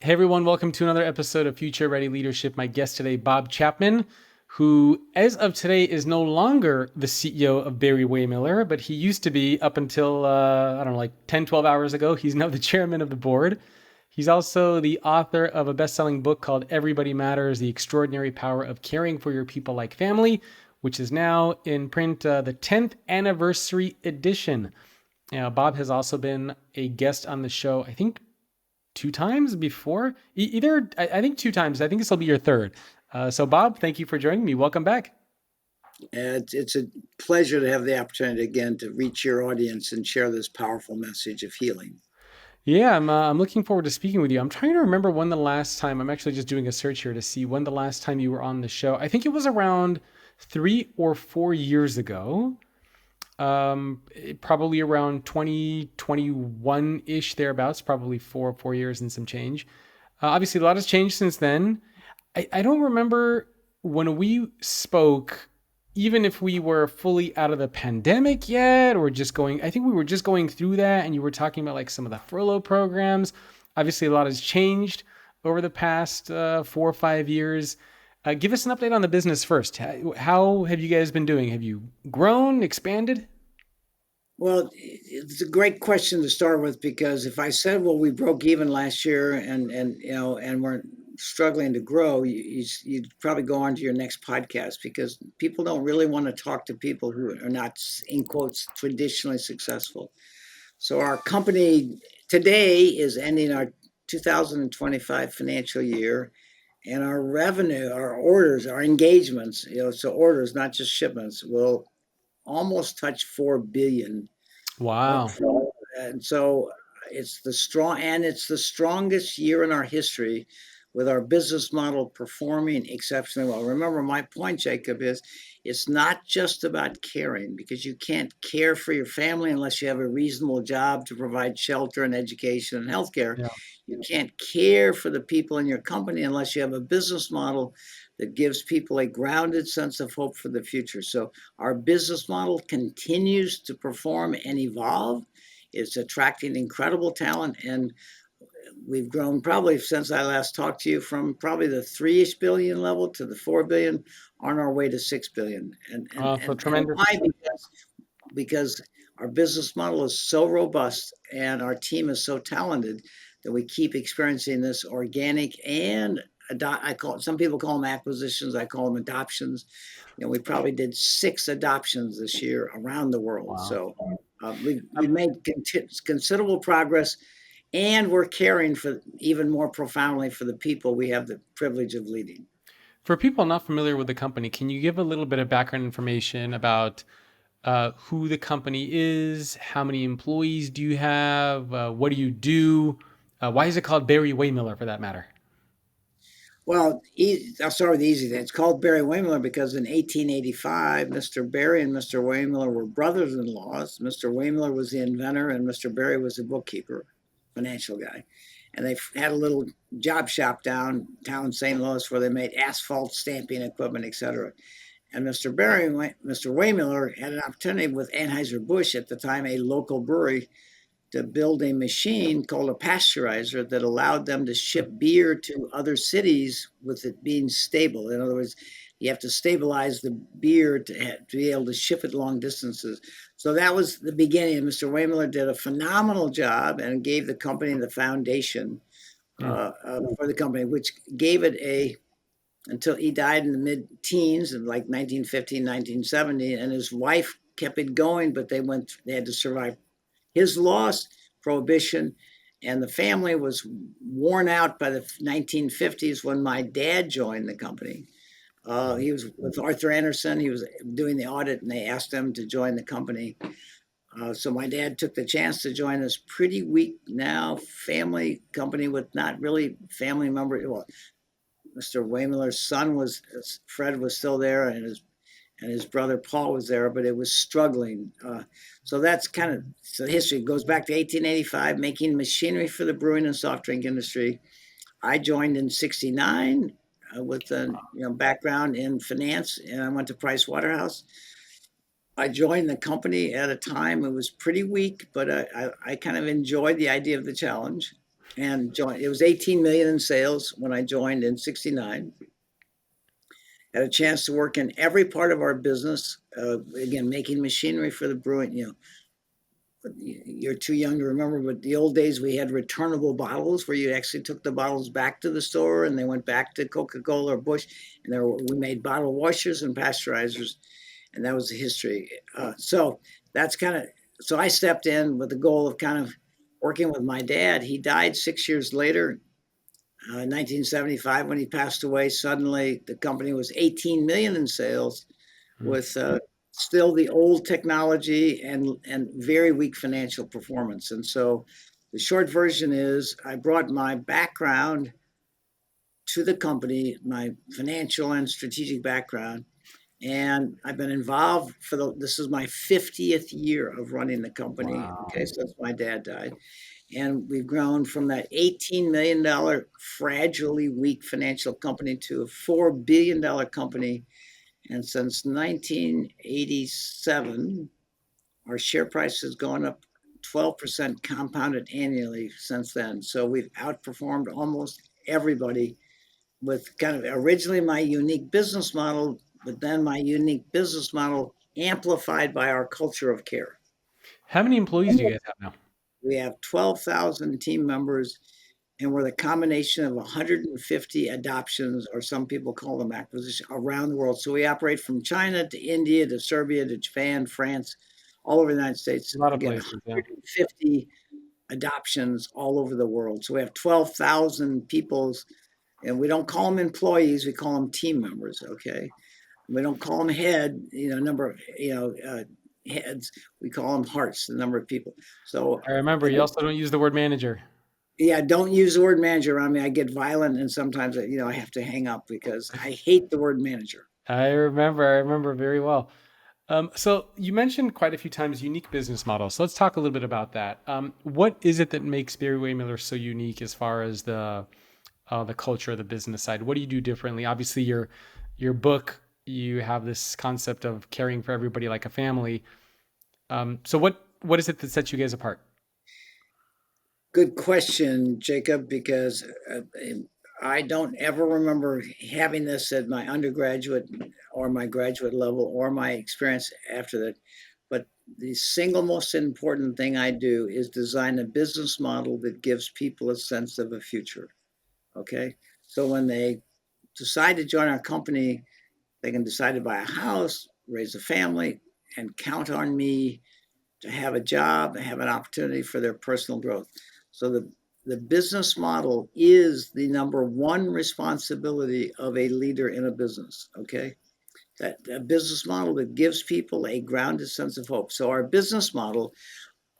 Hey everyone, welcome to another episode of Future Ready Leadership. My guest today, Bob Chapman, who as of today is no longer the CEO of Barry-Wehmiller, but he used to be up until, I don't know, like 10, 12 hours ago. He's now the chairman of the board. He's also the author of a best-selling book called Everybody Matters, The Extraordinary Power of Caring for Your People Like Family, which is now in print, the 10th anniversary edition. Bob has also been a guest on the show, I think two times before. Either I think two times. I think this will be your third. So Bob, thank you for joining me. Welcome back. It's a pleasure to have the opportunity again to reach your audience and share this powerful message of healing. Yeah, I'm looking forward to speaking with you. I'm trying to remember when the last time. I'm actually just doing a search here to see when the last time you were on the show. I think it was around 3 or 4 years ago. Probably around 2021 ish thereabouts. Probably 4 years and some change. Obviously, a lot has changed since then. I don't remember when we spoke, even if we were fully out of the pandemic yet, or just going, I think we were just going through that, and you were talking about like some of the furlough programs. Obviously, a lot has changed over the past 4 or 5 years. Give us an update on the business first. How have you guys been doing? Have you grown, expanded? Well, it's a great question to start with because if I said, well, we broke even last year and we're struggling to grow, you'd probably go on to your next podcast because people don't really want to talk to people who are not, in quotes, traditionally successful. So our company today is ending our 2025 financial year, and our revenue, our orders, our engagements, so orders, not just shipments, will almost touch 4 billion. Wow. And so it's the strongest year in our history with our business model performing exceptionally well. Remember, my point, Jacob, is it's not just about caring because you can't care for your family unless you have a reasonable job to provide shelter and education and healthcare. Yeah. You can't care for the people in your company unless you have a business model that gives people a grounded sense of hope for the future. So our business model continues to perform and evolve. It's attracting incredible talent, and we've grown probably since I last talked to you from probably the 3-ish billion level to the 4 billion, on our way to 6 billion. So And tremendous. why? Because our business model is so robust and our team is so talented that we keep experiencing this organic and I call it, some people call them acquisitions, I call them adoptions. We probably did 6 adoptions this year around the world. Wow. So we've made considerable progress, and we're caring for even more profoundly for the people we have the privilege of leading. For people not familiar with the company, can you give a little bit of background information about who the company is? How many employees do you have? What do you do? Why is it called Barry-Wehmiller for that matter? Well, I'll start with the easy thing. It's called Barry-Wehmiller because in 1885, Mr. Barry and Mr. Wehmiller were brothers-in-laws. Mr. Wehmiller was the inventor, and Mr. Barry was the bookkeeper, financial guy. And they had a little job shop downtown St. Louis where they made asphalt stamping equipment, etc. And Mr. Wehmiller had an opportunity with Anheuser-Busch at the time, a local brewery, to build a machine called a pasteurizer that allowed them to ship beer to other cities with it being stable. In other words, you have to stabilize the beer to be able to ship it long distances. So that was the beginning. Mr. Wehmiller did a phenomenal job and gave the company the foundation Mm. for the company, which gave it until he died in the mid-teens in like 1915, 1970, and his wife kept it going, but they had to survive his loss, prohibition, and the family was worn out by the 1950s when my dad joined the company. He was with Arthur Anderson. He was doing the audit, and they asked him to join the company. So my dad took the chance to join this pretty weak now family company with not really family members. Well, Mr. Wehmiller's son was Fred was still there, and his brother Paul was there, but it was struggling. So that's kind of so the history. It goes back to 1885, making machinery for the brewing and soft drink industry. I joined in '69 with a background in finance, and I went to Price Waterhouse. I joined the company at a time it was pretty weak, but I kind of enjoyed the idea of the challenge. and joined. It was 18 million in sales when I joined in '69. Had a chance to work in every part of our business. Again, making machinery for the brewing. You're too young to remember, but the old days we had returnable bottles where you actually took the bottles back to the store and they went back to Coca-Cola or Busch, and we made bottle washers and pasteurizers, and that was the history. So that's kind of so I stepped in with the goal of kind of working with my dad. He died 6 years later, 1975, when he passed away. Suddenly, the company was 18 million in sales, with still the old technology and very weak financial performance. And so the short version is I brought my background to the company, my financial and strategic background, and I've been involved this is my 50th year of running the company. Wow. Okay, so that's my dad died. And we've grown from that $18 million fragilely weak financial company to a $4 billion company. And since 1987, our share price has gone up 12% compounded annually since then. So we've outperformed almost everybody with kind of originally my unique business model, but then my unique business model amplified by our culture of care. How many employees do you guys have now? We have 12,000 team members, and we're the combination of 150 adoptions, or some people call them acquisitions, around the world. So we operate from China to India to Serbia to Japan, France, all over the United States. A lot of Again, places, yeah. 150 adoptions all over the world. So we have 12,000 people, and we don't call them employees, we call them team members, okay? We don't call them head, number of, heads. We call them hearts, the number of people. So, I remember you also don't use the word manager. yeah, don't use the word manager around me. I get violent, and sometimes, I have to hang up because I hate the word manager. I remember very well. So you mentioned quite a few times unique business models. So let's talk a little bit about that. What is it that makes Barry-Wehmiller so unique as far as the culture of the business side? What do you do differently? Obviously, your book, you have this concept of caring for everybody like a family. So what is it that sets you guys apart? Good question, Jacob, because I don't ever remember having this at my undergraduate or my graduate level or my experience after that. But the single most important thing I do is design a business model that gives people a sense of a future. Okay. So when they decide to join our company, they can decide to buy a house, raise a family, and count on me to have a job, have an opportunity for their personal growth. So the business model is the number one responsibility of a leader in a business. Okay. That a business model that gives people a grounded sense of hope. So our business model,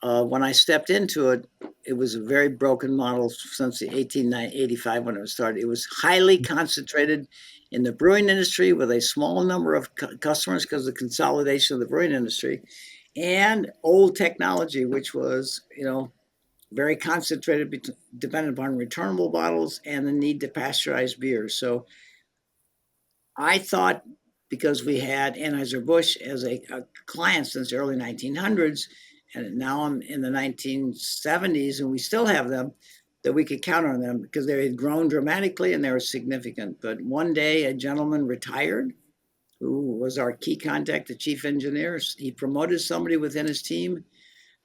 when I stepped into it, it was a very broken model since the 1885 when it was started. It was highly concentrated in the brewing industry with a small number of customers because of the consolidation of the brewing industry, and old technology, which was, very concentrated, dependent upon returnable bottles and the need to pasteurize beer. So I thought, because we had Anheuser-Busch as a client since the early 1900s, and now I'm in the 1970s, and we still have them, that we could count on them because they had grown dramatically and they were significant. But one day, a gentleman retired who was our key contact, the chief engineer. He promoted somebody within his team.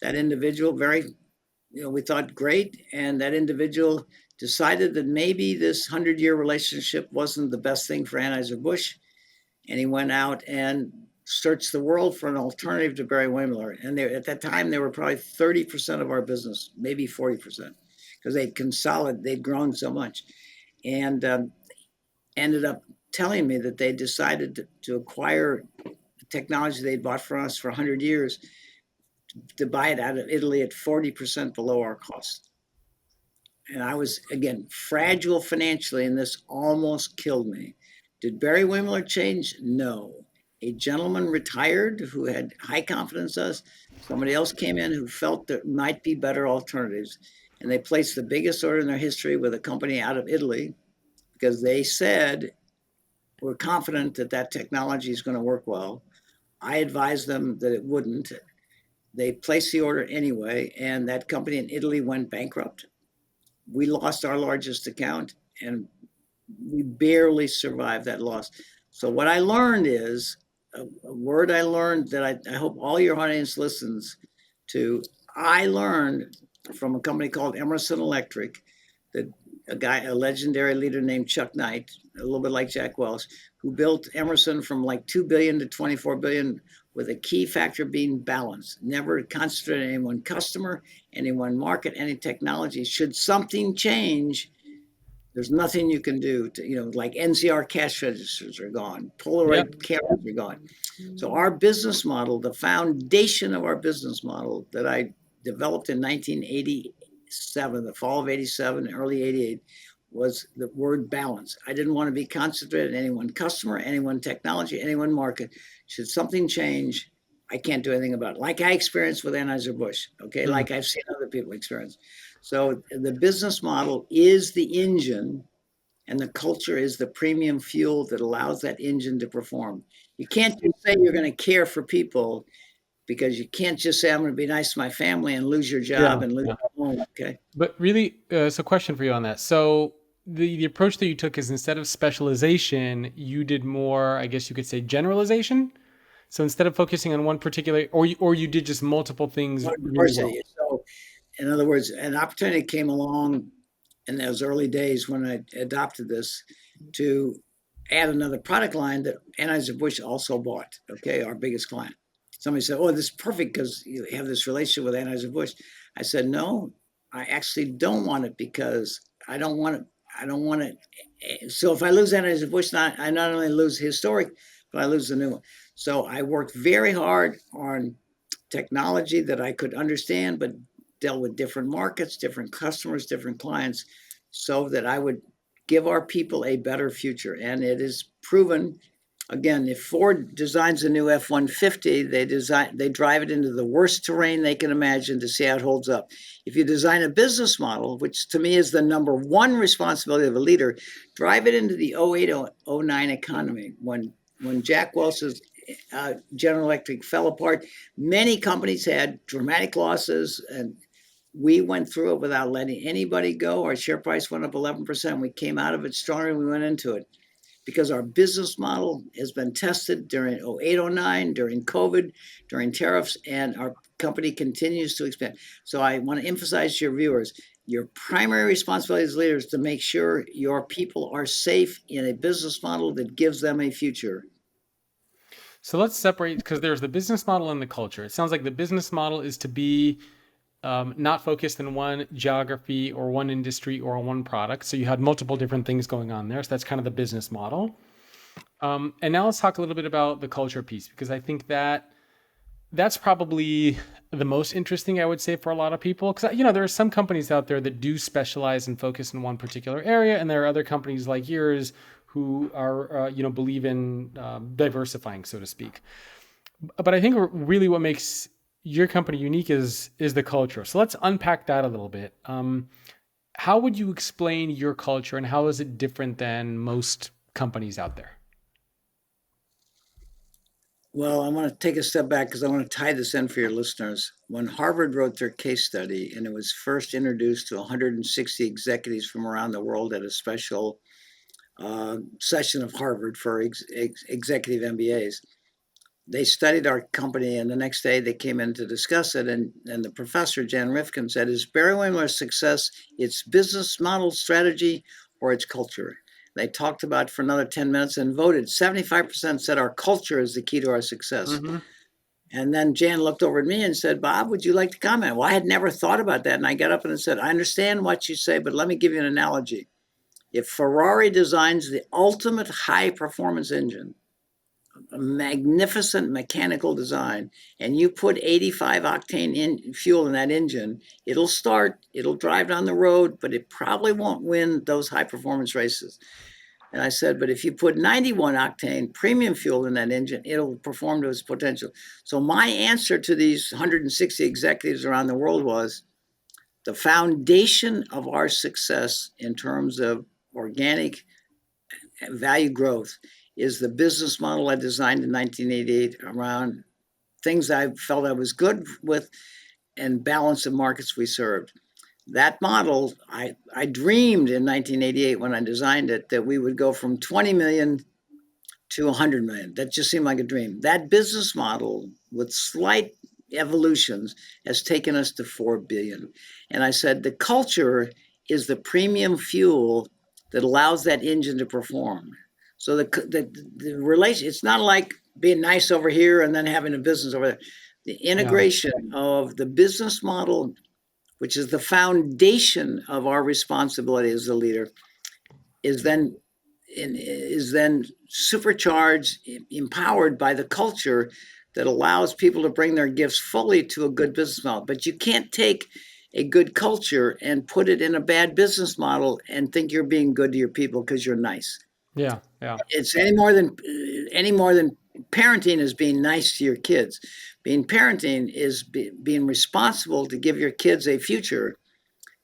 That individual, we thought great, and that individual decided that maybe this 100-year relationship wasn't the best thing for Anheuser-Busch, and he went out and searched the world for an alternative to Barry-Wehmiller. And at that time, they were probably 30% of our business, maybe 40%, because they'd grown so much, and ended up telling me that they decided to acquire the technology they bought from us for 100 years, to buy it out of Italy at 40% below our cost. And I was, again, fragile financially, and this almost killed me. Did Barry-Wehmiller change? No. A gentleman retired who had high confidence in us. Somebody else came in who felt there might be better alternatives. And they placed the biggest order in their history with a company out of Italy because they said, we're confident that that technology is going to work well. I advised them that it wouldn't. They placed the order anyway, and that company in Italy went bankrupt. we lost our largest account, and we barely survived that loss. So what I learned is a word I learned that I hope all your audience listens to. I learned from a company called Emerson Electric that a legendary leader named Chuck Knight, a little bit like Jack Welch, who built Emerson from like 2 billion to 24 billion with a key factor being balance. Never concentrate on any one customer, any one market, any technology. Should something change, there's nothing you can do to, like NCR cash registers are gone, Yep. Polaroid cameras are gone. So our business model, the foundation of our business model that I developed in 1987, the fall of 87, early 88, was the word balance. I didn't want to be concentrated on any one customer, any one technology, any one market. Should something change, I can't do anything about it. Like I experienced with Anheuser-Busch, okay? Mm. Like I've seen other people experience. So the business model is the engine, and the culture is the premium fuel that allows that engine to perform. You can't just say you're going to care for people, because you can't just say I'm going to be nice to my family and lose your Yeah. job and lose Yeah. your home. Okay. But really, so question for you on that. So the approach that you took is instead of specialization, you did more, I guess you could say generalization. So instead of focusing on one particular, or you did just multiple things really well. Diversity. So, in other words, an opportunity came along in those early days when I adopted this to add another product line that Anheuser-Busch also bought, okay, our biggest client. Somebody said, "Oh, this is perfect because you have this relationship with Anheuser-Busch." I said, "No, I actually don't want it because I don't want it. I don't want it. So if I lose Anheuser-Busch, I not only lose historic, but I lose the new one." So I worked very hard on technology that I could understand, but dealt with different markets, different customers, different clients, so that I would give our people a better future. And it is proven. Again, if Ford designs a new F-150, they drive it into the worst terrain they can imagine to see how it holds up. If you design a business model, which to me is the number one responsibility of a leader, drive it into the 08, 09 economy when Jack Welch's General Electric fell apart. Many companies had dramatic losses, and we went through it without letting anybody go. Our share price went up 11%. We came out of it stronger than we went into it, because our business model has been tested during 08, 09, during COVID, during tariffs, and our company continues to expand. So I want to emphasize to your viewers, your primary responsibility as leaders is to make sure your people are safe in a business model that gives them a future. So let's separate, because there's the business model and the culture. It sounds like the business model is to be not focused in one geography or one industry or one product. So you had multiple different things going on there. So that's kind of the business model. And now let's talk a little bit about the culture piece, because I think that that's probably the most interesting, I would say, for a lot of people. Because, there are some companies out there that do specialize and focus in one particular area. And there are other companies like yours who are, believe in diversifying, so to speak. But I think really what makes your company unique is the culture. So let's unpack that a little bit. How would you explain your culture, and how is it different than most companies out there? Well, I want to take a step back because I want to tie this in for your listeners. When Harvard wrote their case study, and it was first introduced to 160 executives from around the world at a special session of Harvard for executive MBAs, they studied our company, and the next day they came in to discuss it. And the professor, Jan Rifkin, said, "Is Barry-Wehmiller's success its business model, strategy, or its culture?" They talked about it for another 10 minutes and voted. 75% said our culture is the key to our success. Mm-hmm. And then Jan looked over at me and said, "Bob, would you like to comment?" Well, I had never thought about that. And I got up and I said, "I understand what you say, but let me give you an analogy. If Ferrari designs the ultimate high performance engine, a magnificent mechanical design, and you put 85 octane fuel in that engine, it'll start, it'll drive down the road, but it probably won't win those high performance races." And I said, "But if you put 91 octane premium fuel in that engine, it'll perform to its potential." So my answer to these 160 executives around the world was, the foundation of our success in terms of organic value growth is the business model I designed in 1988 around things I felt I was good with and balance the markets we served. That model, I dreamed in 1988 when I designed it that we would go from 20 million to 100 million. That just seemed like a dream. That business model, with slight evolutions, has taken us to 4 billion. And I said the culture is the premium fuel that allows that engine to perform. So the relation, it's not like being nice over here and then having a business over there. The Yeah. integration of the business model, which is the foundation of our responsibility as a leader, is then is then supercharged, empowered by the culture that allows people to bring their gifts fully to a good business model. But you can't take a good culture and put it in a bad business model and think you're being good to your people because you're nice. Yeah. Yeah. It's any more than parenting is being nice to your kids. Being parenting is being responsible to give your kids a future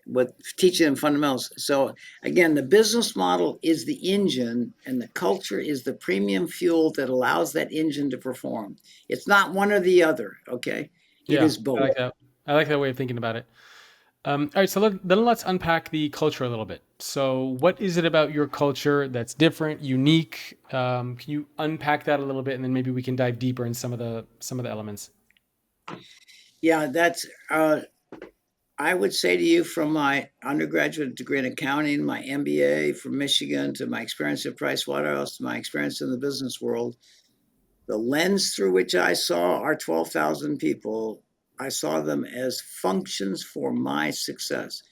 with teaching them fundamentals. So again, the business model is the engine and the culture is the premium fuel that allows that engine to perform. It's not one or the other, okay? It Yeah. is I both. like that. I like that way of thinking about it. All right, so then let's unpack the culture a little bit. So, what is it about your culture that's different, unique? Can you unpack that a little bit, and then maybe we can dive deeper in some of the elements? Yeah, that's I would say to you from my undergraduate degree in accounting, my MBA from Michigan, to my experience at Price Waterhouse, to my experience in the business world, the lens through which I saw our 12,000 people, I saw them as functions for my success.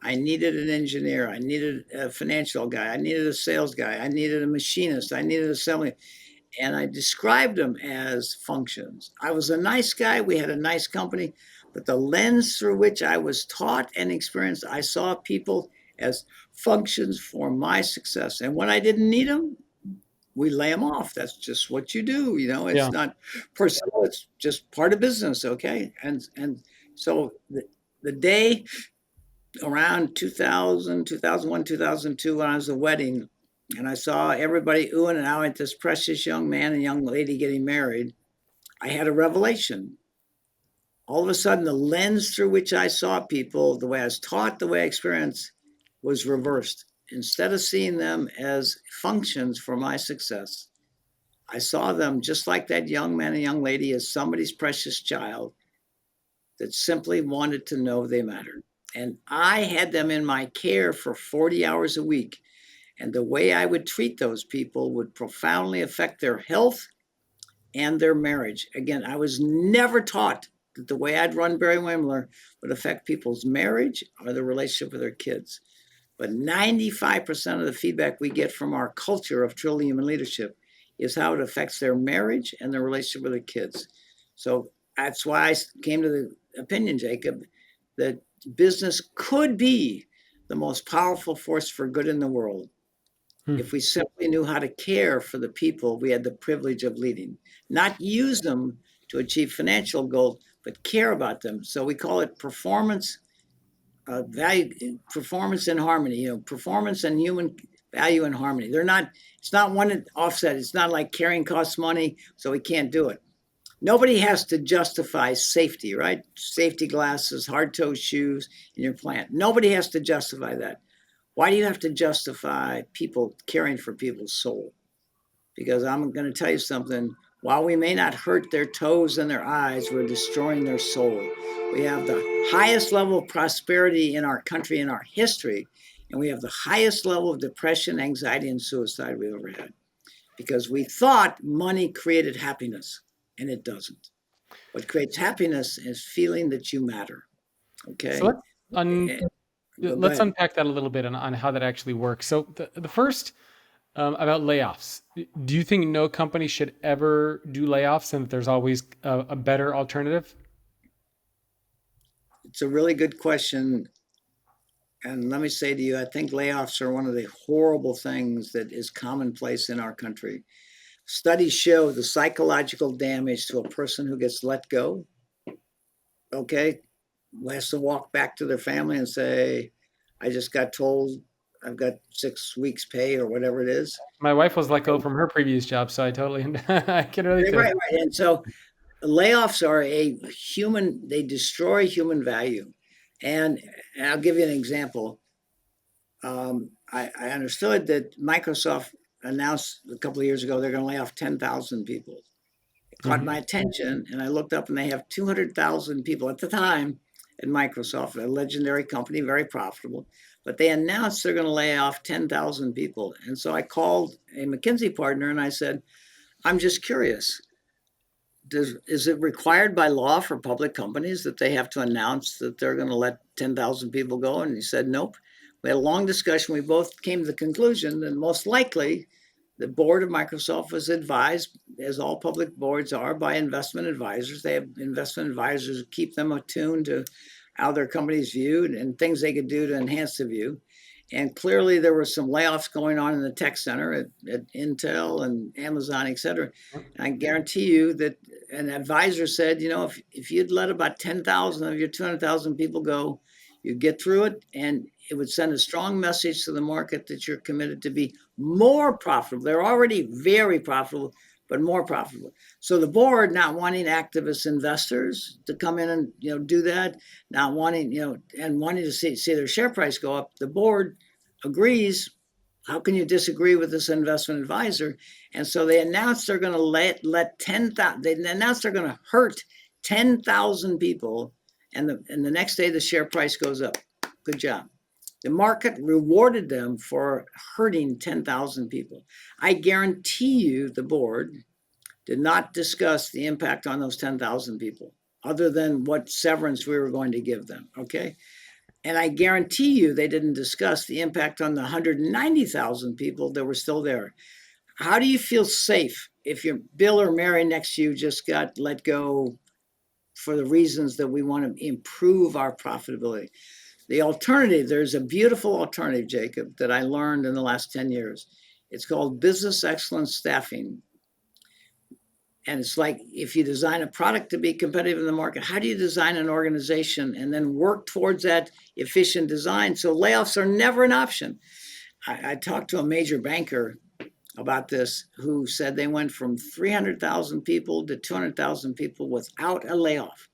I needed an engineer. I needed a financial guy. I needed a sales guy. I needed a machinist. I needed assembly. And I described them as functions. I was a nice guy. We had a nice company. But the lens through which I was taught and experienced, I saw people as functions for my success. And when I didn't need them, we lay them off. That's just what you do. It's Yeah, not personal. It's just part of business. Okay. And so the day around 2000, 2001, 2002, when I was at a wedding and I saw everybody oohing and ahhing at this precious young man and young lady getting married, I had a revelation. All of a sudden, the lens through which I saw people, the way I was taught, the way I experienced, was reversed. Instead of seeing them as functions for my success, I saw them just like that young man and young lady as somebody's precious child that simply wanted to know they mattered. And I had them in my care for 40 hours a week. And the way I would treat those people would profoundly affect their health and their marriage. Again, I was never taught that the way I'd run Barry-Wehmiller would affect people's marriage or the relationship with their kids. But 95% of the feedback we get from our culture of truly human leadership is how it affects their marriage and their relationship with their kids. So that's why I came to the opinion, Jacob, that business could be the most powerful force for good in the world Hmm. if we simply knew how to care for the people we had the privilege of leading, not use them to achieve financial goals, but care about them. So we call it performance and harmony. Performance and human value and harmony. They're not. It's not one offset. It's not like carrying costs money, so we can't do it. Nobody has to justify safety, right? Safety glasses, hard toe shoes in your plant. Nobody has to justify that. Why do you have to justify people caring for people's soul? Because I'm going to tell you something. While we may not hurt their toes and their eyes, we're destroying their soul. We have the highest level of prosperity in our country, in our history, and we have the highest level of depression, anxiety, and suicide we've ever had because we thought money created happiness, and it doesn't. What creates happiness is feeling that you matter. so Okay. Eh, Go let's ahead. unpack that a little bit on how that actually works. So, the first about layoffs. Do you think no company should ever do layoffs, and that there's always a better alternative? It's a really good question. And let me say to you, I think layoffs are one of the horrible things that is commonplace in our country. Studies show the psychological damage to a person who gets let go, okay, who has to walk back to their family and say, I just got told I've got 6 weeks' pay or whatever it is. My wife was let go from her previous job, so I totally I can relate Right, to that. right. And so layoffs are they destroy human value. And I'll give you an example. I understood that Microsoft announced a couple of years ago they're going to lay off 10,000 people. It caught Hmm. my attention, and I looked up, and they have 200,000 people at the time at Microsoft, a legendary company, very profitable. But they announced they're going to lay off 10,000 people. And so I called a McKinsey partner and I said, I'm just curious. Is it required by law for public companies that they have to announce that they're going to let 10,000 people go? And he said, nope. We had a long discussion. We both came to the conclusion that most likely the board of Microsoft was advised, as all public boards are, by investment advisors. They have investment advisors who keep them attuned to how their company's viewed and things they could do to enhance the view. And clearly there were some layoffs going on in the tech center at Intel and Amazon, et cetera. And I guarantee you that an advisor said, if you'd let about 10,000 of your 200,000 people go, you'd get through it, and it would send a strong message to the market that you're committed to be more profitable. They're already very profitable, but more profitable. So the board, not wanting activist investors to come in and do that, not wanting and wanting to see their share price go up, the board agrees. How can you disagree with this investment advisor? And so they announced they're going to let 10,000. They announced they're going to hurt 10,000 people, and the next day the share price goes up. Good job. The market rewarded them for hurting 10,000 people. I guarantee you the board did not discuss the impact on those 10,000 people, other than what severance we were going to give them. Okay. And I guarantee you they didn't discuss the impact on the 190,000 people that were still there. How do you feel safe if your Bill or Mary next to you just got let go for the reasons that we want to improve our profitability? The alternative, there's a beautiful alternative, Jacob, that I learned in the last 10 years. It's called business excellence staffing. And it's like, if you design a product to be competitive in the market, how do you design an organization and then work towards that efficient design? So layoffs are never an option. I talked to a major banker about this who said they went from 300,000 people to 200,000 people without a layoff.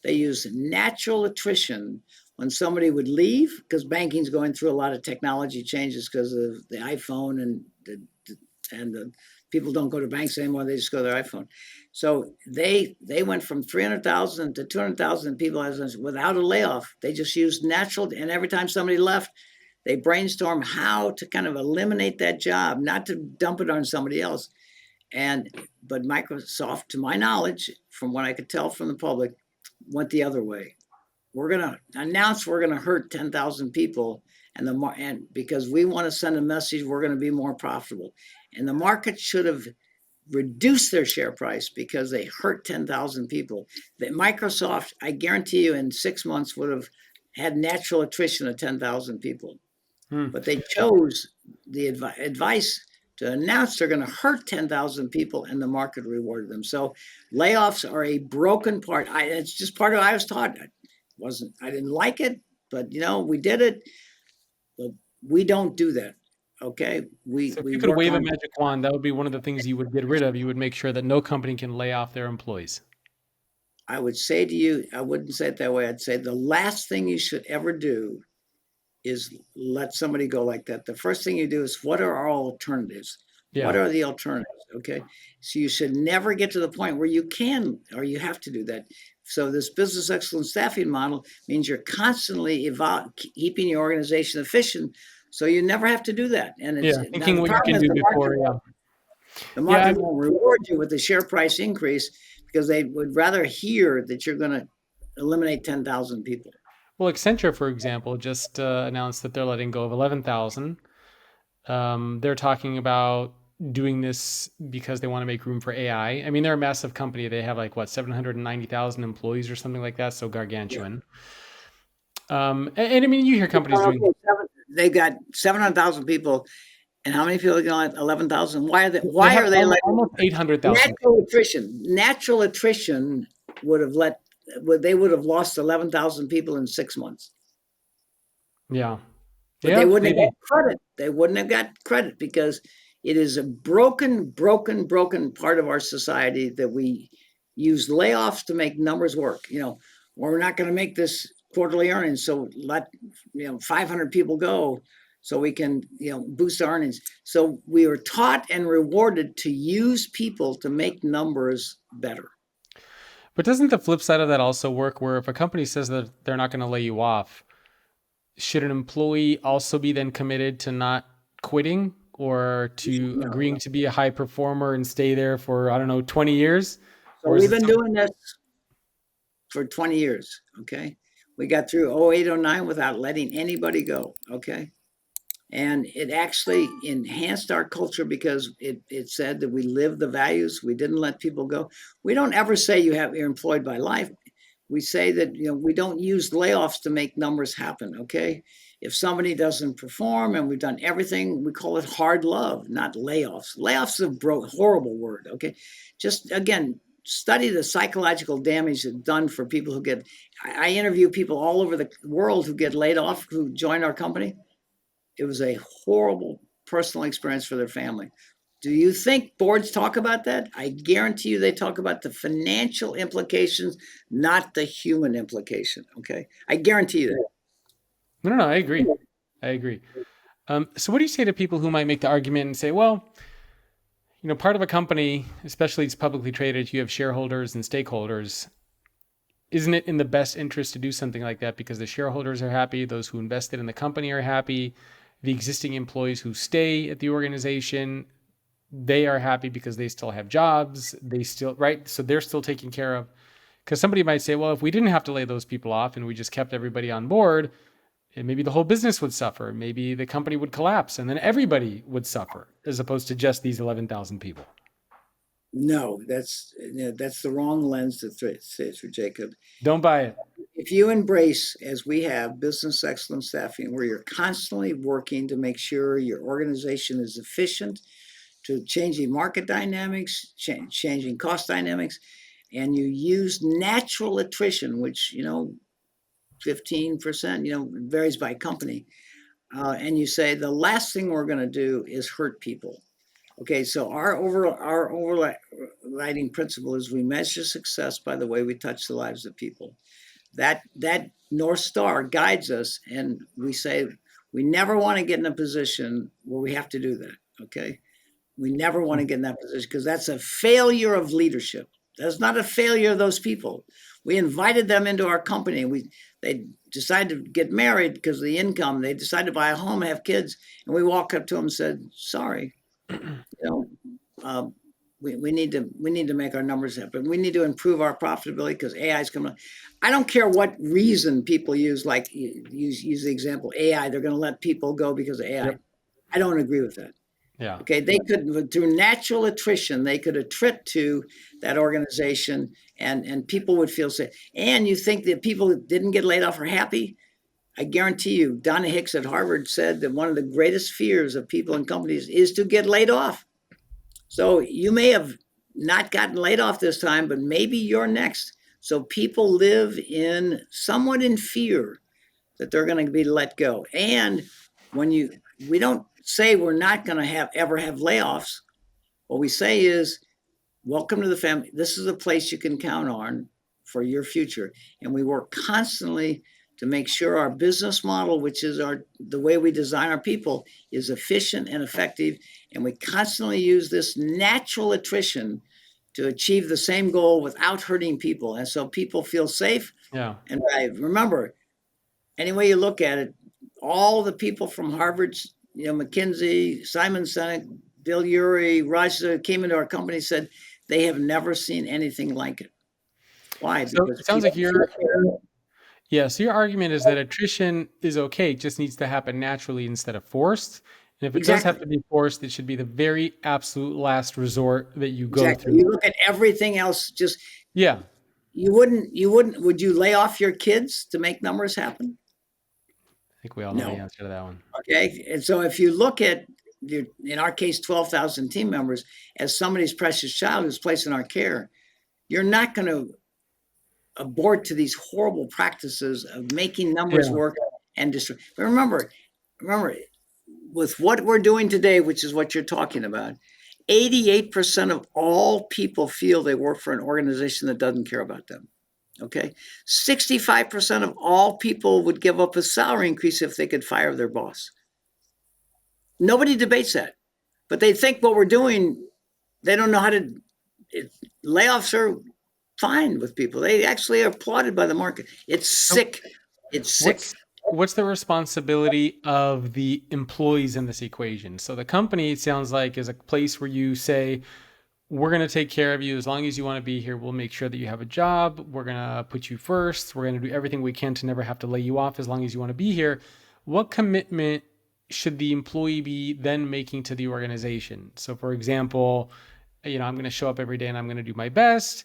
They used natural attrition when somebody would leave, because banking's going through a lot of technology changes because of the iPhone, and the people don't go to banks anymore. They just go to their iPhone. So they went from 300,000 to 200,000 people without a layoff. They just used natural, and every time somebody left, they brainstorm how to kind of eliminate that job, not to dump it on somebody else. But Microsoft, to my knowledge, from what I could tell from the public, went the other way. We're going to announce we're going to hurt 10,000 people, and because we want to send a message, we're going to be more profitable. And the market should have reduced their share price because they hurt 10,000 people. That Microsoft, I guarantee you, in 6 months would have had natural attrition of 10,000 people. But they chose the advice to announce they're going to hurt 10,000 people, and the market rewarded them. So layoffs are a broken part. It's just part of what I was taught. I didn't like it, but we did it. But we don't do that. Okay. So if We you could work wave a on. magic wand, that would be one of the things you would get rid of. You would make sure that no company can lay off their employees. I would say to you, I wouldn't say it that way. I'd say the last thing you should ever do is let somebody go like that. The first thing you do is, what are our alternatives? What Yeah. are the alternatives? Okay. So you should never get to the point where you can, or you have to do that. So this business excellence staffing model means you're constantly keeping your organization efficient, so you never have to do that. And Yeah. now Thinking the what you problem can is do before. Yeah. the Yeah. market won't reward you with the share price increase, because they would rather hear that you're going to eliminate 10,000 people. Well, Accenture, for example, just announced that they're letting go of 11,000. They're talking about doing this because they want to make room for AI. I mean, they're a massive company. They have 790,000 employees or something like that. So Yeah. gargantuan. And I mean, you hear companies doing. Okay, they got 700,000 people, and how many people are going to 11,000? Why are they? They Why have are they letting almost 800,000. natural attrition? Natural attrition would have they would have lost 11,000 people in 6 months, Yeah. but they Yeah, wouldn't have maybe. got credit. They wouldn't have got credit because it is a broken part of our society that we use layoffs to make numbers work. We're not going to make this quarterly earnings. So let 500 people go, so we can boost our earnings. So we were taught and rewarded to use people to make numbers better. But doesn't the flip side of that also work where if a company says that they're not going to lay you off, should an employee also be then committed to not quitting or to agreeing No. to be a high performer and stay there for, I don't know, 20 years? So Or is we've it been doing this for 20 years. Okay. We got through 08, 09 without letting anybody go. Okay. And it actually enhanced our culture because it said that we live the values. We didn't let people go. We don't ever say you're employed by life. We say that we don't use layoffs to make numbers happen. Okay, if somebody doesn't perform and we've done everything, we call it hard love, not layoffs. Layoffs is a horrible word. Okay, just again, study the psychological damage that's done for people who get. I interview people all over the world who get laid off who join our company. It was a horrible personal experience for their family. Do you think boards talk about that? I guarantee you they talk about the financial implications, not the human implication. Okay. I guarantee you that. No, I agree. I agree. So what do you say to people who might make the argument and say, well, part of a company, especially it's publicly traded, you have shareholders and stakeholders. Isn't it in the best interest to do something like that because the shareholders are happy, those who invested in the company are happy, the existing employees who stay at the organization, they are happy because they still have jobs, they still, right? So they're still taken care of. Because somebody might say, well, if we didn't have to lay those people off and we just kept everybody on board, and maybe the whole business would suffer. Maybe the company would collapse and then everybody would suffer as opposed to just these 11,000 people. No, that's the wrong lens to say it through, Jacob. Don't buy it. If you embrace, as we have, business excellence staffing, where you're constantly working to make sure your organization is efficient, to changing market dynamics, changing cost dynamics, and you use natural attrition, which 15%, varies by company, and you say the last thing we're going to do is hurt people. Okay, so our overriding principle is we measure success by the way we touch the lives of people. That North Star guides us, and we say we never want to get in a position where we have to do that. Okay, we never want to get in that position because that's a failure of leadership. That's not a failure of those people. We invited them into our company. They decided to get married because of the income. They decided to buy a home, have kids, and we walked up to them and said, "Sorry, we need to make our numbers happen. We need to improve our profitability because AI is coming. I don't care what reason people use. Like use the example AI. They're going to let people go because of AI. Yep. I don't agree with that. Yeah. Okay. They could, through natural attrition, they could attrit to that organization, and people would feel safe. And you think that people that didn't get laid off are happy? I guarantee you, Donna Hicks at Harvard said that one of the greatest fears of people and companies is to get laid off. So you may have not gotten laid off this time, but maybe you're next. So people live somewhat in fear that they're going to be let go. And we don't say we're not going to ever have layoffs. What we say is, welcome to the family. This is a place you can count on for your future. And we work constantly to make sure our business model, which is the way we design our people, is efficient and effective. And we constantly use this natural attrition to achieve the same goal without hurting people. And so people feel safe. Yeah. And remember, any way you look at it, all the people from Harvard's, McKinsey, Simon Sinek, Bill Urey, Roger came into our company, said they have never seen anything like it. Why? So because it sounds like so your argument is that attrition is okay, it just needs to happen naturally instead of forced. And if it does have to be forced, it should be the very absolute last resort that you go through. You look at everything else, yeah. Would you lay off your kids to make numbers happen? I think we all know the answer to that one. Okay. And so if you look at, in our case, 12,000 team members as somebody's precious child who's placed in our care, you're not going to abort to these horrible practices of making numbers work and destroy. But remember, with what we're doing today, which is what you're talking about, 88% of all people feel they work for an organization that doesn't care about them. Okay. 65% of all people would give up a salary increase if they could fire their boss. Nobody debates that. But they think what we're doing, they don't know how to. Layoffs are fine with people. They actually are applauded by the market. It's So sick. It's sick. what's the responsibility of the employees in this equation? So the company, it sounds like, is a place where you say, we're going to take care of you as long as you want to be here. We'll make sure that you have a job. We're going to put you first. We're going to do everything we can to never have to lay you off as long as you want to be here. What commitment should the employee be then making to the organization? So, for example, I'm going to show up every day and I'm going to do my best.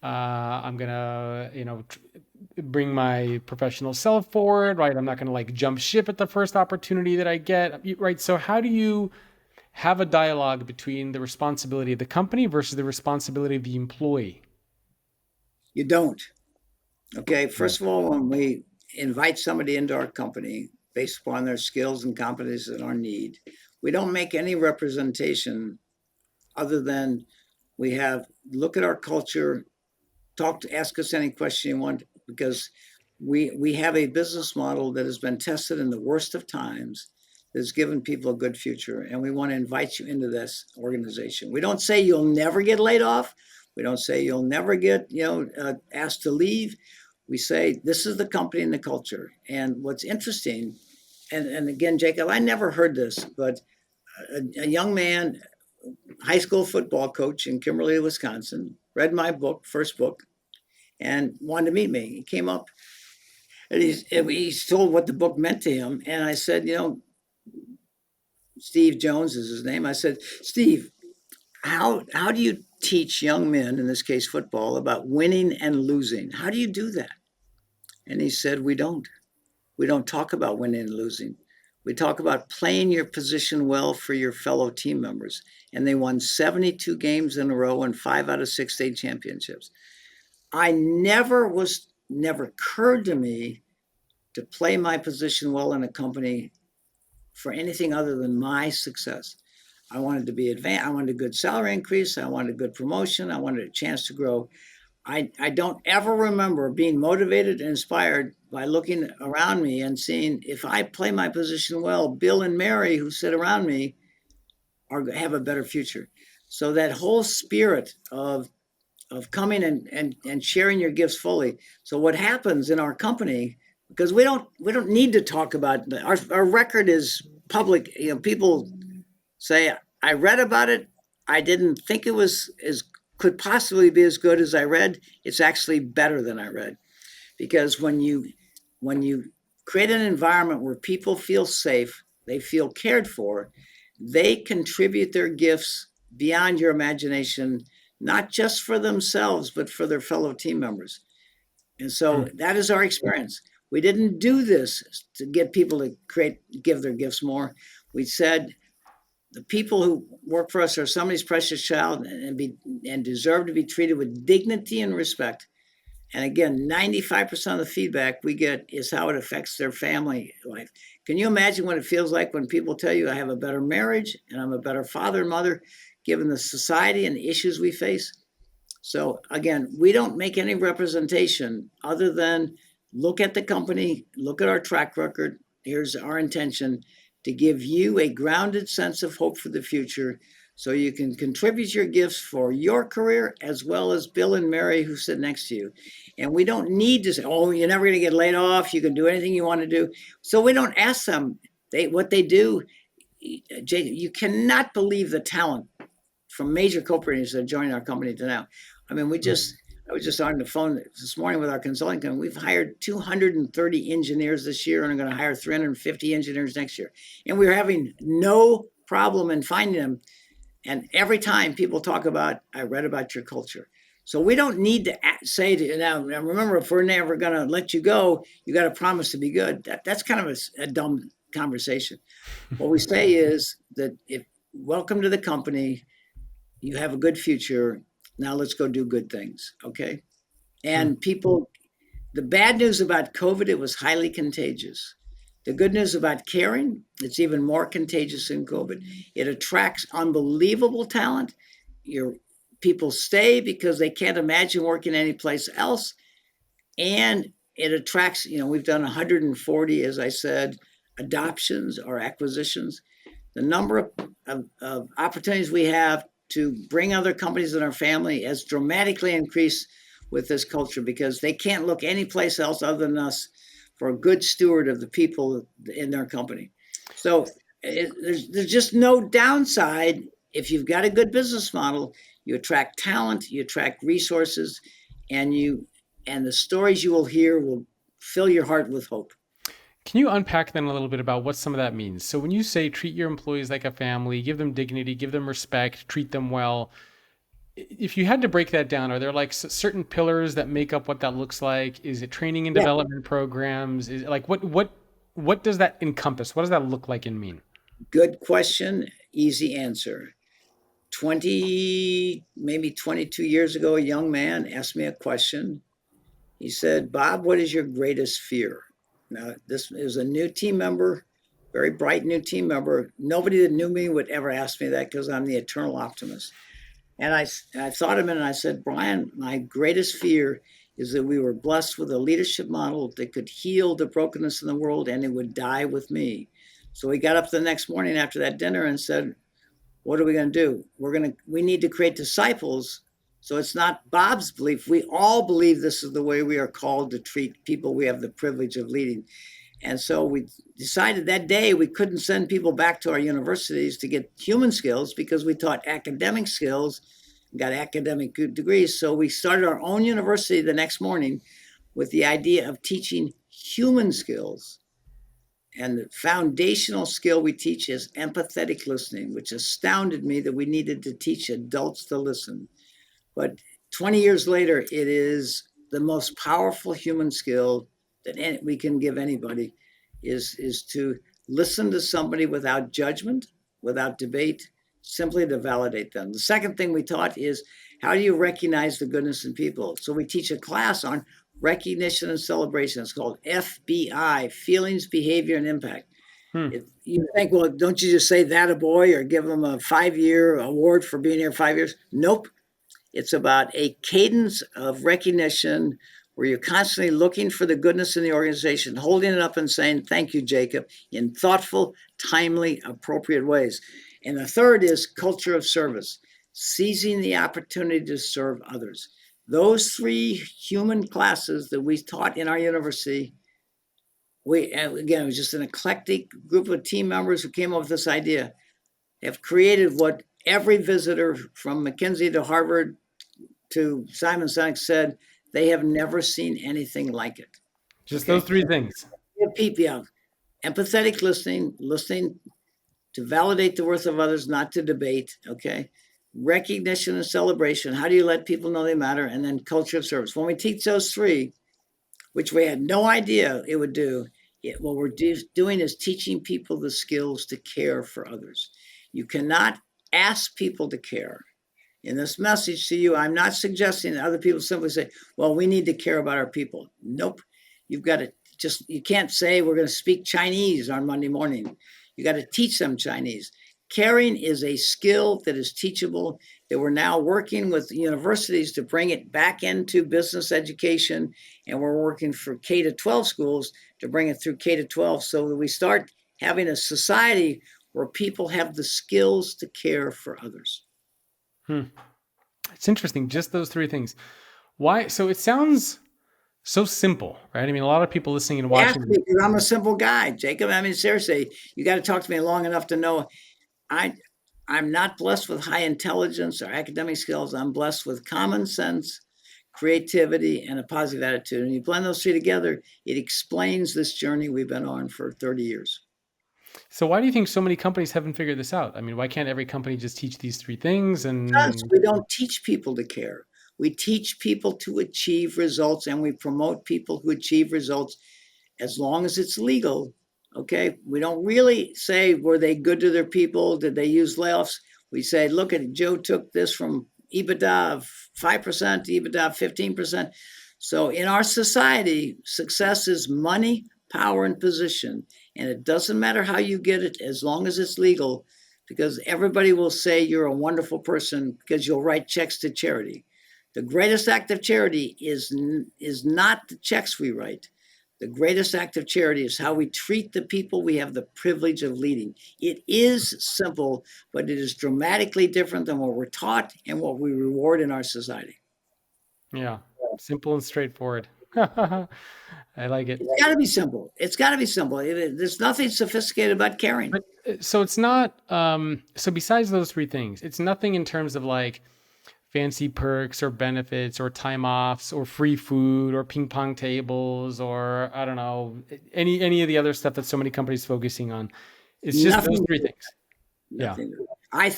I'm going to, bring my professional self forward, right? I'm not going to like jump ship at the first opportunity that I get, right? So how do you have a dialogue between the responsibility of the company versus the responsibility of the employee? You don't. Okay. First of all, when we invite somebody into our company based upon their skills and competencies and our need, we don't make any representation other than we have look at our culture, ask us any question you want, because we have a business model that has been tested in the worst of times, that's given people a good future, and we want to invite you into this organization. We don't say you'll never get laid off. We don't say you'll never get asked to leave. We say this is the company and the culture. And what's interesting, and again, Jacob, I never heard this, but a young man, high school football coach in Kimberly, Wisconsin, read my book, first book, and wanted to meet me. He came up and he's told what the book meant to him. And I said, Steve Jones is his name. I said, Steve, how do you teach young men, in this case football, about winning and losing? How do you do that? And he said, we don't. We don't talk about winning and losing. We talk about playing your position well for your fellow team members. And they won 72 games in a row and 5 out of 6 state championships. Never occurred to me to play my position well in a company for anything other than my success. I wanted to be advanced. I wanted a good salary increase. I wanted a good promotion. I wanted a chance to grow. I don't ever remember being motivated and inspired by looking around me and seeing if I play my position well, Bill and Mary who sit around me have a better future. So that whole spirit of coming and sharing your gifts fully. So what happens in our company, because we don't need to talk about our record is public. People say, I read about it. I didn't think it was could possibly be as good as I read. It's actually better than I read, because when you create an environment where people feel safe, they feel cared for, they contribute their gifts beyond your imagination, not just for themselves, but for their fellow team members. And so that is our experience. We didn't do this to get people to give their gifts more. We said the people who work for us are somebody's precious child and deserve to be treated with dignity and respect. And again, 95% of the feedback we get is how it affects their family life. Can you imagine what it feels like when people tell you I have a better marriage and I'm a better father and mother, given the society and the issues we face? So again, we don't make any representation other than look at the company, look at our track record. Here's our intention to give you a grounded sense of hope for the future, so you can contribute your gifts for your career as well as Bill and Mary who sit next to you. And we don't need to say, oh, you're never going to get laid off. You can do anything you want to do. So we don't ask them what they do. Jay, you cannot believe the talent from major corporations that are joining our company to now. I mean, I was just on the phone this morning with our consulting company. We've hired 230 engineers this year and are going to hire 350 engineers next year. And we're having no problem in finding them. And every time people talk about, I read about your culture. So we don't need to say to you now, remember, if we're never going to let you go, you got to promise to be good. That's kind of a dumb conversation. What we say is that welcome to the company. You have a good future. Now let's go do good things. Okay. And people, the bad news about COVID, it was highly contagious. The good news about caring, it's even more contagious than COVID. It attracts unbelievable talent. People stay because they can't imagine working anyplace else. and it attracts, we've done 140, as I said, adoptions or acquisitions. The number of opportunities we have to bring other companies in our family has dramatically increased with this culture, because they can't look anyplace else other than us for a good steward of the people in their company. So there's just no downside. If you've got a good business model, you attract talent, you attract resources, and the stories you will hear will fill your heart with hope. Can you unpack then a little bit about what some of that means? So when you say treat your employees like a family, give them dignity, give them respect, treat them well, if you had to break that down, are there like certain pillars that make up what that looks like? Is it training and Yeah, development programs? Is it like what does that encompass? What does that look like and mean? good question, easy answer. 20, maybe 22 years ago, a young man asked me a question. He said, Bob, what is your greatest fear? Now, this is a new team member, very bright new team member. Nobody that knew me would ever ask me that, because I'm the eternal optimist. And I thought a minute and I said, Brian, my greatest fear is that we were blessed with a leadership model that could heal the brokenness in the world, and it would die with me. So we got up the next morning after that dinner and said, what are we going to do? We need to create disciples. So it's not Bob's belief. We all believe this is the way we are called to treat people we have the privilege of leading. And so we decided that day we couldn't send people back to our universities to get human skills, because we taught academic skills, got academic degrees. So we started our own university the next morning with the idea of teaching human skills. And the foundational skill we teach is empathetic listening, which astounded me that we needed to teach adults to listen. But 20 years later, it is the most powerful human skill that we can give anybody, is to listen to somebody without judgment, without debate, simply to validate them. The second thing we taught is, how do you recognize the goodness in people? So we teach a class on recognition and celebration. It's called FBI, Feelings, Behavior, and Impact. Hmm. You think, well, don't you just say that a boy or give them a 5-year award for being here 5 years? Nope. It's about a cadence of recognition where you're constantly looking for the goodness in the organization, holding it up and saying, thank you, Jacob, in thoughtful, timely, appropriate ways. And the third is culture of service, seizing the opportunity to serve others. Those three human classes that we taught in our university, again, it was just an eclectic group of team members who came up with this idea, have created what every visitor from McKinsey to Harvard to Simon Sinek said they have never seen anything like it. Just Okay. those three things. Yeah. Empathetic listening to validate the worth of others, not to debate. Okay. Recognition and celebration. How do you let people know they matter? And then culture of service. When we teach those three, which we had no idea it would do, what we're doing is teaching people the skills to care for others. You cannot ask people to care. In this message to you, I'm not suggesting that other people simply say, well, we need to care about our people. Nope. You've got to you can't say we're going to speak Chinese on Monday morning. You got to teach them Chinese. Caring is a skill that is teachable, that we're now working with universities to bring it back into business education. And we're working for K to 12 schools to bring it through K to 12, so that we start having a society where people have the skills to care for others. It's interesting. Just those three things. Why? So it sounds so simple, right? I mean, a lot of people listening and watching. I'm a simple guy, Jacob. I mean, seriously, you got to talk to me long enough to know I'm not blessed with high intelligence or academic skills. I'm blessed with common sense, creativity, and a positive attitude. And you blend those three together, it explains this journey we've been on for 30 years. So why do you think so many companies haven't figured this out? I mean, why can't every company just teach these three things? Because we don't teach people to care. We teach people to achieve results, and we promote people who achieve results as long as it's legal. Okay. We don't really say, were they good to their people? Did they use layoffs? We say, look at Joe took this from EBITDA of 5% to EBITDA of 15%. So in our society, success is money, power, and position. And it doesn't matter how you get it, as long as it's legal, because everybody will say you're a wonderful person because you'll write checks to charity. The greatest act of charity is not the checks we write. The greatest act of charity is how we treat the people we have the privilege of leading. It is simple, but it is dramatically different than what we're taught and what we reward in our society. Yeah. Simple and straightforward. I like it. It's got to be simple. It's got to be simple. There's nothing sophisticated about caring. But so it's not so besides those three things, it's nothing in terms of like fancy perks or benefits or time offs or free food or ping pong tables or I don't know, any of the other stuff that so many companies focusing on. It's just those Nothing. three things. Yeah. Nothing. I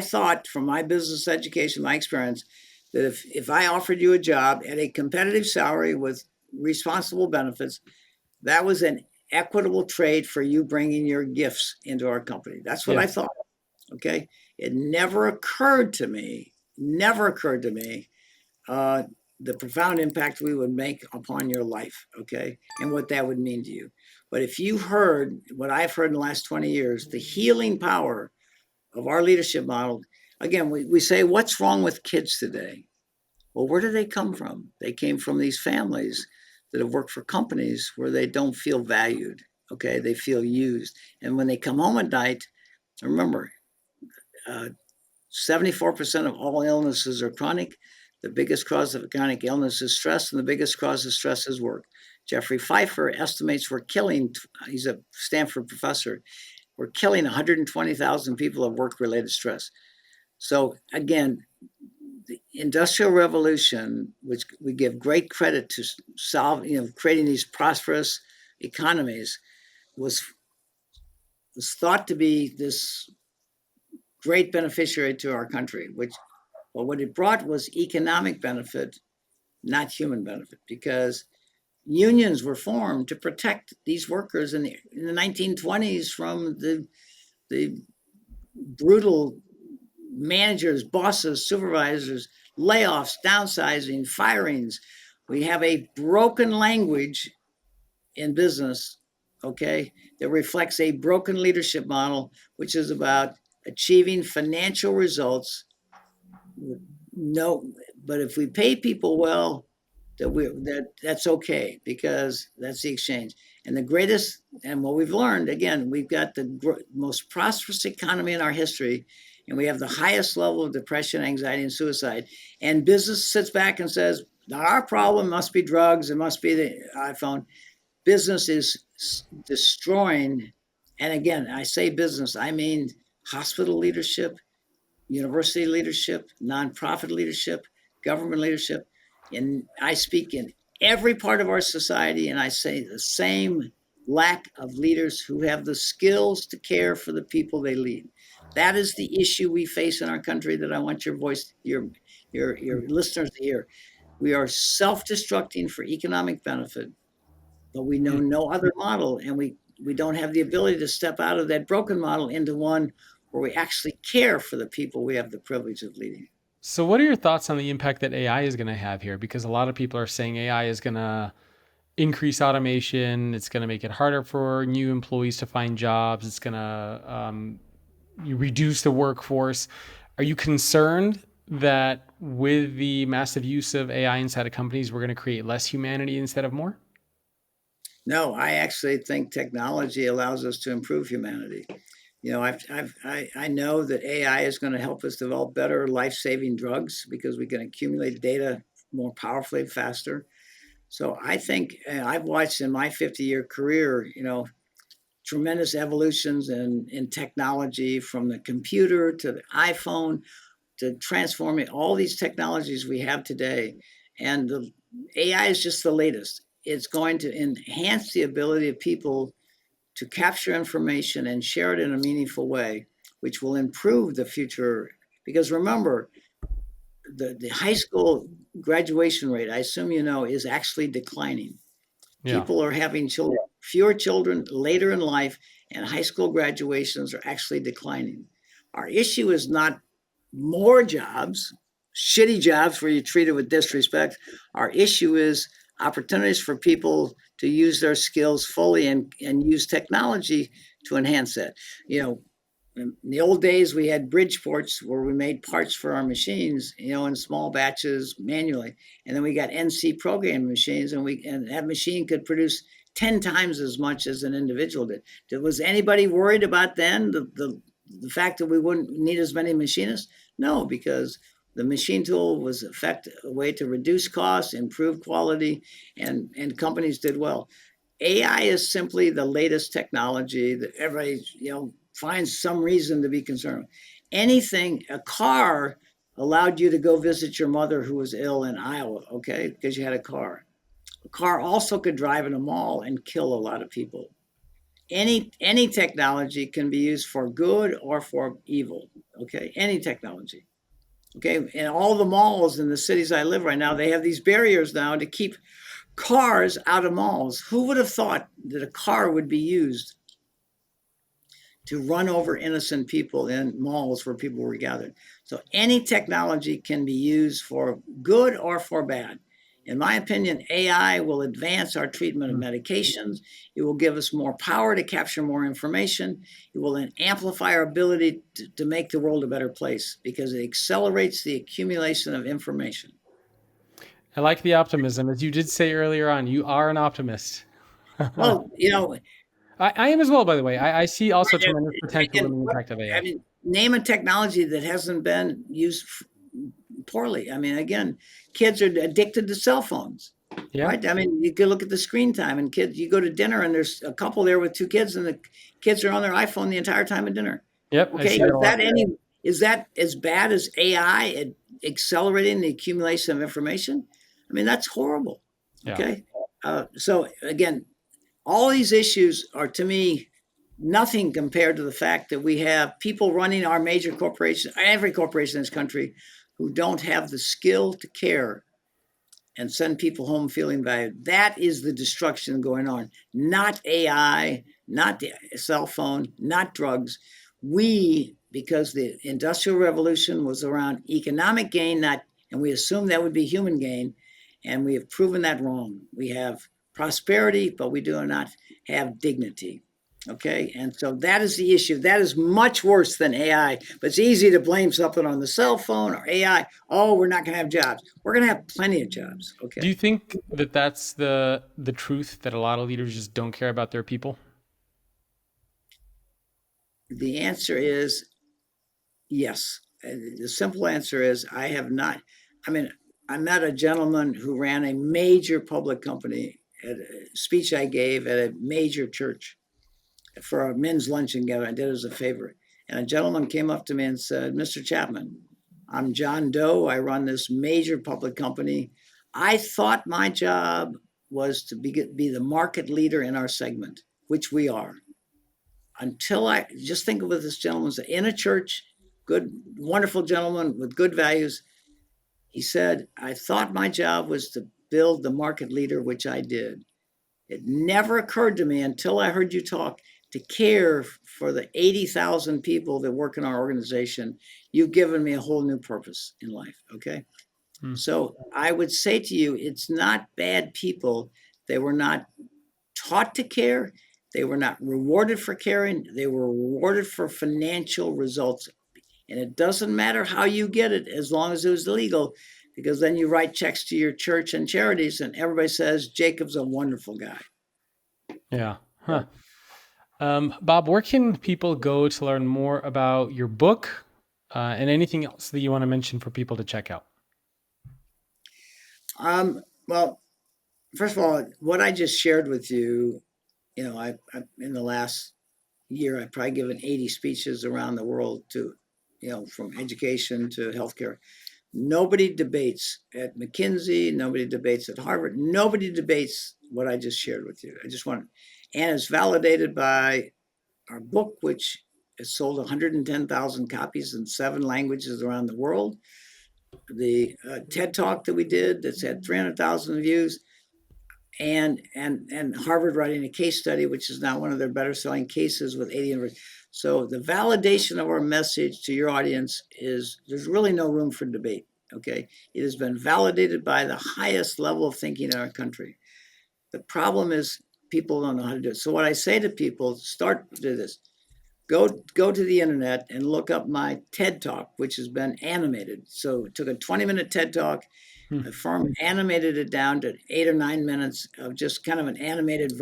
thought from my business education, my experience, that if I offered you a job at a competitive salary with responsible benefits, that was an equitable trade for you bringing your gifts into our company. That's what I Yes. thought. Okay. It never occurred to me, uh, the profound impact we would make upon your life. Okay. And what that would mean to you. But if you heard what I've heard in the last 20 years, the healing power of our leadership model, again, we say, what's wrong with kids today? Well, where do they come from? They came from these families that have worked for companies where they don't feel valued. Okay, they feel used. And when they come home at night, remember, 74% of all illnesses are chronic. The biggest cause of chronic illness is stress, and the biggest cause of stress is work. Jeffrey Pfeiffer estimates we're killing, he's a Stanford professor, we're killing 120,000 people of work-related stress. So again, the Industrial Revolution, which we give great credit to solve, creating these prosperous economies, was thought to be this great beneficiary to our country. But what it brought was economic benefit, not human benefit, because unions were formed to protect these workers in the 1920s from the brutal managers, bosses, supervisors, layoffs, downsizing, firings. We have a broken language in business, okay, that reflects a broken leadership model, which is about achieving financial results. No, but if we pay people well, that's okay, because that's the exchange. And the greatest, and what we've learned, again, we've got the most prosperous economy in our history, and we have the highest level of depression, anxiety, and suicide. And business sits back and says, not our problem, must be drugs, it must be the iPhone. Business is destroying, and again, I say business, I mean hospital leadership, university leadership, nonprofit leadership, government leadership. And I speak in every part of our society, and I say the same: lack of leaders who have the skills to care for the people they lead. That is the issue we face in our country that I want your voice, your listeners to hear. We are self-destructing for economic benefit, but we know no other model, and we don't have the ability to step out of that broken model into one where we actually care for the people we have the privilege of leading. So what are your thoughts on the impact that AI is going to have here? Because a lot of people are saying AI is going to increase automation. It's going to make it harder for new employees to find jobs. It's going to reduce the workforce. Are you concerned that with the massive use of AI inside of companies, we're going to create less humanity instead of more? No, I actually think technology allows us to improve humanity. I know that AI is going to help us develop better life-saving drugs because we can accumulate data more powerfully, faster. So I think I've watched in my 50-year career, tremendous evolutions in technology, from the computer to the iPhone to transforming all these technologies we have today. And the AI is just the latest. It's going to enhance the ability of people to capture information and share it in a meaningful way, which will improve the future. Because remember, the high school graduation rate, I assume is actually declining. Yeah. People are having fewer children later in life, and high school graduations are actually declining. Our issue is not more jobs, shitty jobs where you treat it with disrespect. Our issue is opportunities for people to use their skills fully and use technology to enhance that. in the old days, we had Bridgeports where we made parts for our machines, in small batches manually. And then we got NC programming machines, and that machine could produce 10 times as much as an individual did. Was anybody worried about then the fact that we wouldn't need as many machinists? No, because the machine tool was a way to reduce costs, improve quality, and companies did well. AI is simply the latest technology that everybody, finds some reason to be concerned. Anything, a car allowed you to go visit your mother who was ill in Iowa, okay, because you had a car. A car also could drive in a mall and kill a lot of people. Any technology can be used for good or for evil, okay? Any technology. Okay, and all the malls in the cities I live right now, they have these barriers now to keep cars out of malls. Who would have thought that a car would be used to run over innocent people in malls where people were gathered? So any technology can be used for good or for bad. In my opinion, AI will advance our treatment of medications. It will give us more power to capture more information. It will then amplify our ability to make the world a better place because it accelerates the accumulation of information. I like the optimism. As you did say earlier on, you are an optimist. Well, I am as well, by the way. I see also right, tremendous potential in the impact of AI. name a technology that hasn't been used poorly. I mean, again, kids are addicted to cell phones, Yeah. right? I mean, you could look at the screen time, and kids, you go to dinner and there's a couple there with two kids, and the kids are on their iPhone the entire time of dinner. Yep. I Okay, see that a lot. is that as bad as AI at accelerating the accumulation of information? I mean, that's horrible. Yeah. Okay, so again, all these issues are to me nothing compared to the fact that we have people running our major corporations, every corporation in this country, who don't have the skill to care and send people home feeling valued. That is the destruction going on, not AI, not the cell phone, not drugs. Because the Industrial Revolution was around economic gain, not, and we assumed that would be human gain, and we have proven that wrong. We have prosperity, but we do not have dignity. Okay, and so that is the issue. That is much worse than AI. But it's easy to blame something on the cell phone or AI. Oh, we're not going to have jobs. We're going to have plenty of jobs. Okay. Do you think that that's the truth, that a lot of leaders just don't care about their people? The answer is yes. The simple answer is I have not. I mean, I met a gentleman who ran a major public company at a speech I gave at a major church for a men's luncheon together. I did it as a favor. And a gentleman came up to me and said, Mr. Chapman, I'm John Doe. I run this major public company. I thought my job was to be the market leader in our segment, which we are. Until I just think of what this gentleman was in a church, good, wonderful gentleman with good values. He said, I thought my job was to build the market leader, which I did. It never occurred to me until I heard you talk to care for the 80,000 people that work in our organization. You've given me a whole new purpose in life. Okay. So I would say to you, it's not bad people. They were not taught to care. They were not rewarded for caring. They were rewarded for financial results. And it doesn't matter how you get it, as long as it was legal, because then you write checks to your church and charities, and everybody says Jacob's a wonderful guy. Yeah. Huh. Bob, where can people go to learn more about your book and anything else that you want to mention for people to check out? Well, first of all, what I just shared with you, I in the last year, I've probably given 80 speeches around the world to, from education to healthcare. Nobody debates at McKinsey. Nobody debates at Harvard. Nobody debates what I just shared with you. And it's validated by our book, which has sold 110,000 copies in 7 languages around the world. The TED Talk that we did that's had 300,000 views, and Harvard writing a case study, which is now one of their better selling cases with 80 universities. So the validation of our message to your audience is there's really no room for debate. Okay, it has been validated by the highest level of thinking in our country. The problem is people don't know how to do it. So what I say to people, start to do this. go to the internet and look up my TED Talk, which has been animated. So it took a 20-minute TED Talk. Hmm. The firm animated it down to 8 or 9 minutes of just kind of an animated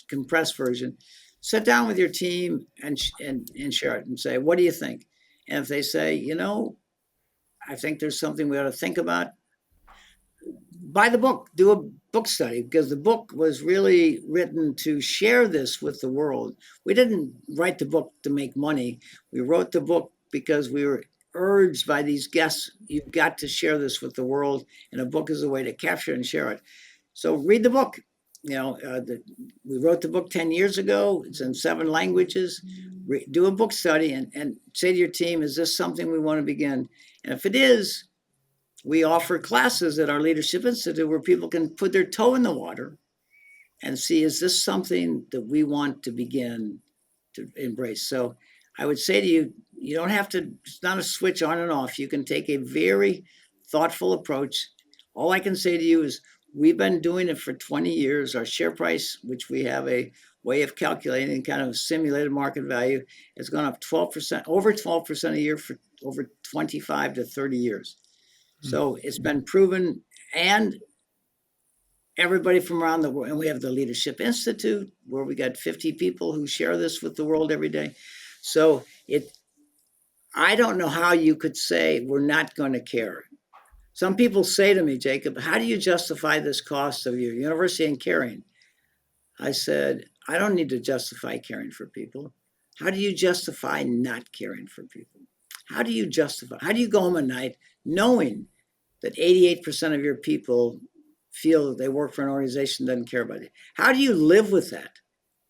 compressed version. Sit down with your team and share it and say, what do you think? And if they say, I think there's something we ought to think about, buy the book, do a book study, because the book was really written to share this with the world. We didn't write the book to make money. We wrote the book because we were urged by these guests, you've got to share this with the world, and a book is a way to capture and share it. So read the book. We wrote the book 10 years ago. It's in 7 languages. Do a book study and say to your team, is this something we want to begin? And if it is, we offer classes at our Leadership Institute where people can put their toe in the water and see, is this something that we want to begin to embrace? So I would say to you, you don't have to, it's not a switch on and off. You can take a very thoughtful approach. All I can say to you is we've been doing it for 20 years. Our share price, which we have a way of calculating, kind of simulated market value, has gone up 12%, over 12% a year for over 25 to 30 years. So it's been proven, and everybody from around the world, and we have the Leadership Institute where we got 50 people who share this with the world every day. So I don't know how you could say we're not going to care. Some people say to me, Jacob, how do you justify this cost of your university and caring? I said, I don't need to justify caring for people. How do you justify not caring for people? How do you go home at night knowing that 88% of your people feel that they work for an organization that doesn't care about you? How do you live with that?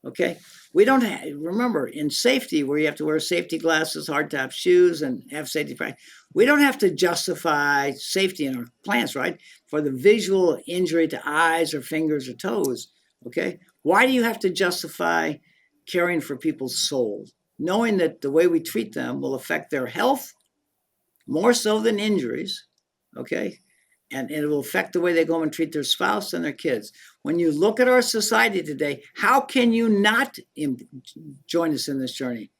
Okay. We don't remember, in safety, where you have to wear safety glasses, hard top shoes, and have safety practice, we don't have to justify safety in our plants, right? For the visual injury to eyes or fingers or toes. Okay. Why do you have to justify caring for people's souls, knowing that the way we treat them will affect their health more so than injuries? Okay. And it will affect the way they go home and treat their spouse and their kids. When you look at our society today, how can you not join us in this journey?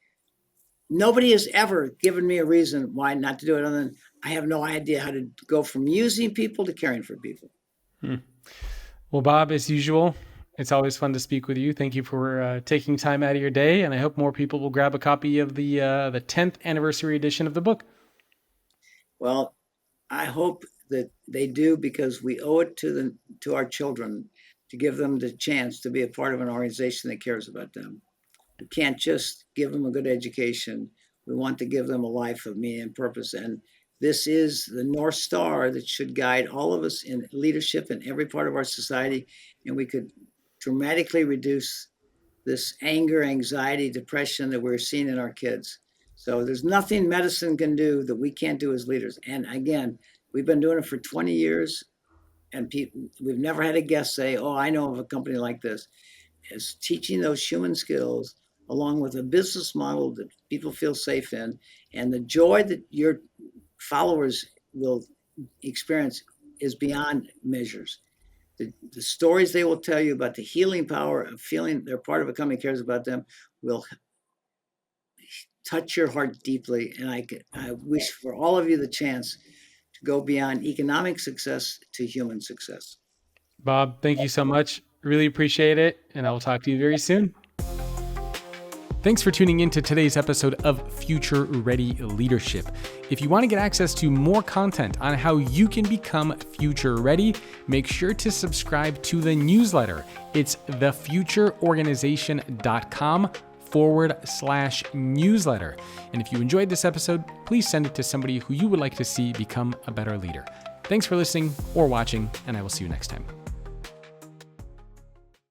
Nobody has ever given me a reason why not to do it, other than I have no idea how to go from using people to caring for people. Well, Bob, as usual, it's always fun to speak with you. Thank you for taking time out of your day, and I hope more people will grab a copy of the 10th anniversary edition of the book. Well, I hope that they do, because we owe it to our children to give them the chance to be a part of an organization that cares about them. We can't just give them a good education. We want to give them a life of meaning and purpose. And this is the North Star that should guide all of us in leadership in every part of our society. And we could dramatically reduce this anger, anxiety, depression that we're seeing in our kids. So there's nothing medicine can do that we can't do as leaders. And again, we've been doing it for 20 years, and we've never had a guest say, oh, I know of a company like this. It's teaching those human skills along with a business model that people feel safe in, and the joy that your followers will experience is beyond measures. The stories they will tell you about the healing power of feeling they're part of a company that cares about them will touch your heart deeply. And I wish for all of you the chance to go beyond economic success to human success. Bob, thank you so much. Really appreciate it. And I will talk to you very soon. Thanks for tuning in to today's episode of Future Ready Leadership. If you want to get access to more content on how you can become future ready, make sure to subscribe to the newsletter. It's thefutureorganization.com/newsletter. And if you enjoyed this episode, please send it to somebody who you would like to see become a better leader. Thanks for listening or watching, and I will see you next time.